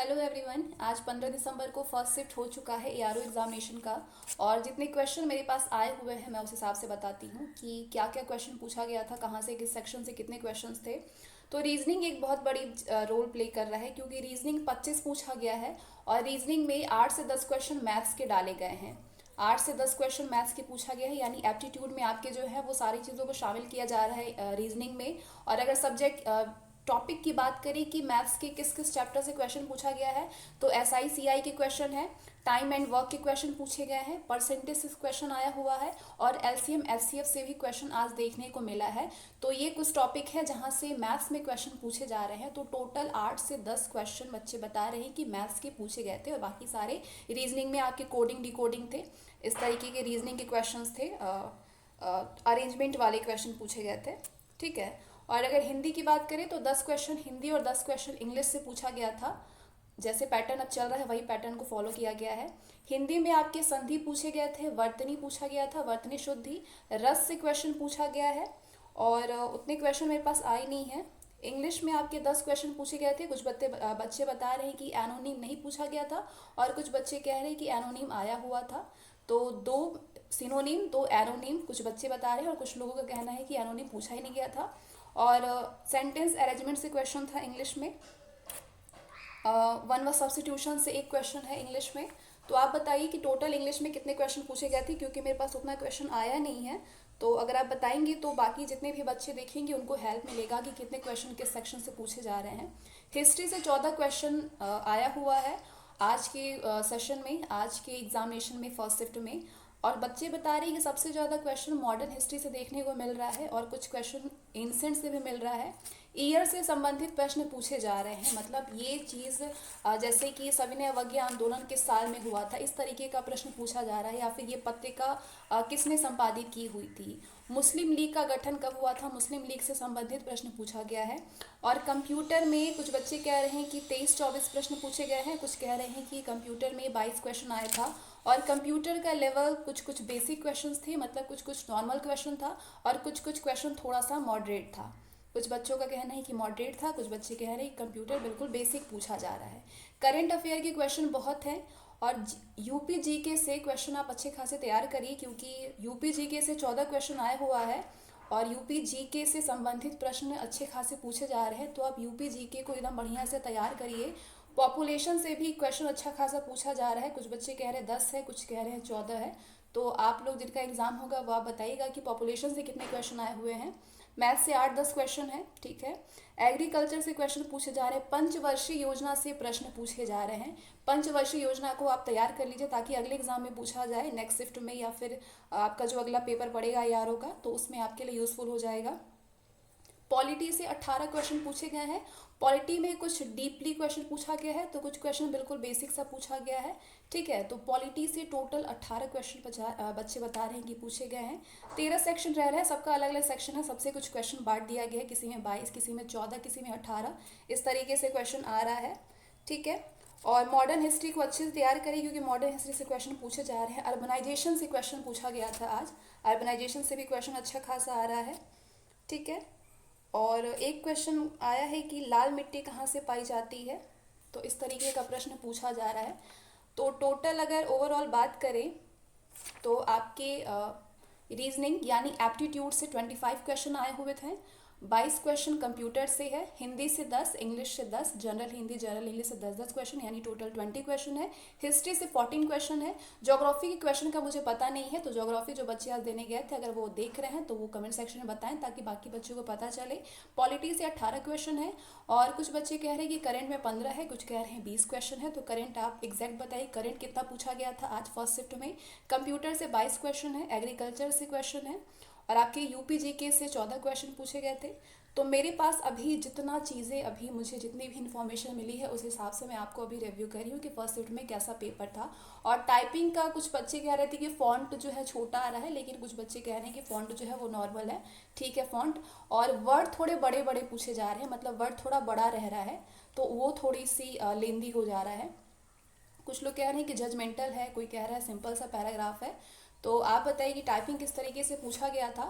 Hello everyone. आज 15 दिसंबर को first shift हो चुका है एआरओ एग्जामिनेशन का। और जितने क्वेश्चन मेरे पास आए हुए हैं मैं उस हिसाब से बताती हूँ कि क्या क्या क्वेश्चन पूछा गया था, कहाँ से, किस सेक्शन से कितने क्वेश्चंस थे। तो रीजनिंग एक बहुत बड़ी रोल प्ले कर रहा है, क्योंकि रीजनिंग 25 पूछा गया है और रीजनिंग में 8 से 10 क्वेश्चन मैथ्स के डाले गए हैं। 8 से 10 क्वेश्चन मैथ्स के पूछा गया है, यानी एप्टीट्यूड में आपके जो है वो सारी चीज़ों को शामिल किया जा रहा है रीजनिंग में। और अगर सब्जेक्ट टॉपिक की बात करें कि मैथ्स के किस किस चैप्टर से क्वेश्चन पूछा गया है, तो एसआई सीआई के क्वेश्चन है, टाइम एंड वर्क के क्वेश्चन पूछे गए हैं, परसेंटेज से क्वेश्चन आया हुआ है और एलसीएम एचसीएफ से भी क्वेश्चन आज देखने को मिला है। तो ये कुछ टॉपिक है जहां से मैथ्स में क्वेश्चन पूछे जा रहे हैं। तो टोटल 8 से 10 क्वेश्चन बच्चे बता रहे हैं कि मैथ्स के पूछे गए थे और बाकी सारे रीजनिंग में आपके कोडिंग डिकोडिंग थे। इस तरीके के रीजनिंग के क्वेश्चन थे, अरेंजमेंट वाले क्वेश्चन पूछे गए थे। ठीक है। और अगर हिंदी की बात करें तो 10 क्वेश्चन हिंदी और 10 क्वेश्चन इंग्लिश से पूछा गया था। जैसे पैटर्न अब चल रहा है वही पैटर्न को फॉलो किया गया है। हिंदी में आपके संधि पूछे गए थे, वर्तनी पूछा गया था, वर्तनी शुद्धि, रस से क्वेश्चन पूछा गया है और उतने क्वेश्चन मेरे पास आए नहीं है। इंग्लिश में आपके 10 क्वेश्चन पूछे गए थे। कुछ बच्चे बता रहे हैं कि एनोनिम नहीं पूछा गया था और कुछ बच्चे कह रहे हैं कि एनोनिम आया हुआ था। तो दो सिनोनिम, दो एरोनिम कुछ बच्चे बता रहे हैं और कुछ लोगों का कहना है कि एनोनिम पूछा ही नहीं गया था। और सेंटेंस अरेंजमेंट से क्वेश्चन था इंग्लिश में। वन व सब्स्टिट्यूशन से एक क्वेश्चन है इंग्लिश में। तो आप बताइए कि टोटल इंग्लिश में कितने क्वेश्चन पूछे गए थे, क्योंकि मेरे पास उतना क्वेश्चन आया नहीं है। तो अगर आप बताएंगे तो बाकी जितने भी बच्चे देखेंगे उनको हेल्प मिलेगा कि कितने क्वेश्चन किस सेक्शन से पूछे जा रहे हैं। हिस्ट्री से 14 क्वेश्चन आया हुआ है आज के सेशन में, आज के एग्जामिनेशन में, फर्स्ट शिफ्ट में। और बच्चे बता रहे हैं कि सबसे ज़्यादा क्वेश्चन मॉडर्न हिस्ट्री से देखने को मिल रहा है और कुछ क्वेश्चन एंशिएंट से भी मिल रहा है। ईयर से संबंधित प्रश्न पूछे जा रहे हैं, मतलब ये चीज़ जैसे कि सविनय अवज्ञा आंदोलन किस साल में हुआ था, इस तरीके का प्रश्न पूछा जा रहा है। या फिर ये पत्रिका किसने संपादित की हुई थी, मुस्लिम लीग का गठन कब हुआ था, मुस्लिम लीग से संबंधित प्रश्न पूछा गया है। और कंप्यूटर में कुछ बच्चे कह रहे हैं कि 23-24 प्रश्न पूछे गए हैं, कुछ कह रहे हैं कि कंप्यूटर में 22 क्वेश्चन आया था। और कंप्यूटर का लेवल कुछ कुछ बेसिक क्वेश्चंस थे, मतलब कुछ कुछ नॉर्मल क्वेश्चन था और कुछ कुछ क्वेश्चन थोड़ा सा मॉडरेट था। कुछ बच्चों का कहना है कि मॉडरेट था, कुछ बच्चे कह रहे हैं कि कंप्यूटर बिल्कुल बेसिक पूछा जा रहा है। करंट अफेयर के क्वेश्चन बहुत हैं और यूपी जीके से क्वेश्चन आप अच्छे खासे तैयार करिए, क्योंकि यूपी जीके से 14 क्वेश्चन आया हुआ है और यूपी जीके से संबंधित प्रश्न अच्छे खासे पूछे जा रहे हैं। तो आप यूपी जीके को एकदम बढ़िया से तैयार करिए। पॉपुलेशन से भी क्वेश्चन अच्छा खासा पूछा जा रहा है, कुछ बच्चे कह रहे हैं 10 है, कुछ कह रहे हैं 14 है। तो आप लोग जिनका एग्जाम होगा वो आप बताइएगा कि पॉपुलेशन से कितने क्वेश्चन आए हुए हैं। मैथ से 8-10 क्वेश्चन है, ठीक है। एग्रीकल्चर से क्वेश्चन पूछे जा रहे हैं, पंचवर्षीय योजना से प्रश्न पूछे जा रहे हैं। पंचवर्षीय योजना को आप तैयार कर लीजिए ताकि अगले एग्जाम में पूछा जाए, नेक्स्ट शिफ्ट में, या फिर आपका जो अगला पेपर पड़ेगा एआरओ का, तो उसमें आपके लिए यूजफुल हो जाएगा। पॉलिटी से 18 क्वेश्चन पूछे गए हैं। पॉलिटी में कुछ डीपली क्वेश्चन पूछा गया है तो कुछ क्वेश्चन बिल्कुल बेसिक सा पूछा गया है, ठीक है। तो पॉलिटी से टोटल 18 क्वेश्चन बच्चे बता रहे हैं कि पूछे गए हैं। 13 सेक्शन रह रहे हैं, सबका अलग अलग सेक्शन है, सबसे कुछ क्वेश्चन बांट दिया गया है, किसी में 22, किसी में 14, किसी में 18, इस तरीके से क्वेश्चन आ रहा है, ठीक है। और मॉडर्न हिस्ट्री को अच्छे से तैयार करें, क्योंकि मॉडर्न हिस्ट्री से क्वेश्चन पूछे जा रहे हैं। अर्बनाइजेशन से क्वेश्चन पूछा गया था आज, अर्बनाइजेशन से भी क्वेश्चन अच्छा खासा आ रहा है, ठीक है। और एक क्वेश्चन आया है कि लाल मिट्टी कहाँ से पाई जाती है, तो इस तरीके का प्रश्न पूछा जा रहा है। तो टोटल अगर ओवरऑल बात करें तो आपके रीजनिंग यानी एप्टीट्यूड से 25 क्वेश्चन आए हुए थे। 22 क्वेश्चन कंप्यूटर से है, हिंदी से 10, इंग्लिश से 10, जनरल हिंदी जनरल इंग्लिश से 10-10 क्वेश्चन, यानी टोटल 20 क्वेश्चन है। हिस्ट्री से 14 क्वेश्चन है। ज्योग्राफी के क्वेश्चन का मुझे पता नहीं है, तो ज्योग्राफी जो बच्चे आज देने गए थे अगर वो देख रहे हैं तो वो कमेंट सेक्शन में बताएं ताकि बाकी बच्चों को पता चले। पॉलिटी से 18 क्वेश्चन है और कुछ बच्चे कह रहे हैं कि करंट में 15 है, कुछ कह रहे हैं 20 क्वेश्चन है। तो करंट आप एग्जैक्ट बताइए, करंट कितना पूछा गया था आज फर्स्ट शिफ्ट में। कंप्यूटर से 22 क्वेश्चन है, एग्रीकल्चर से क्वेश्चन है और आपके यूपी जीके से 14 क्वेश्चन पूछे गए थे। तो मेरे पास अभी जितना चीज़ें, अभी मुझे जितनी भी इन्फॉर्मेशन मिली है उस हिसाब से मैं आपको अभी रिव्यू कर रही हूँ कि फर्स्ट शिफ्ट में कैसा पेपर था। और टाइपिंग का कुछ बच्चे कह रहे थे कि फ़ॉन्ट जो है छोटा आ रहा है, लेकिन कुछ बच्चे कह रहे हैं कि फ़ॉन्ट जो है वो नॉर्मल है, ठीक है फ़ॉन्ट। और वर्ड थोड़े बड़े बड़े पूछे जा रहे हैं, मतलब वर्ड थोड़ा बड़ा रह रहा है, तो वो थोड़ी सी लेंदी हो जा रहा है। कुछ लोग कह रहे हैं कि जजमेंटल है, कोई कह रहा है सिंपल सा पैराग्राफ है। तो आप बताइए कि टाइपिंग किस तरीके से पूछा गया था।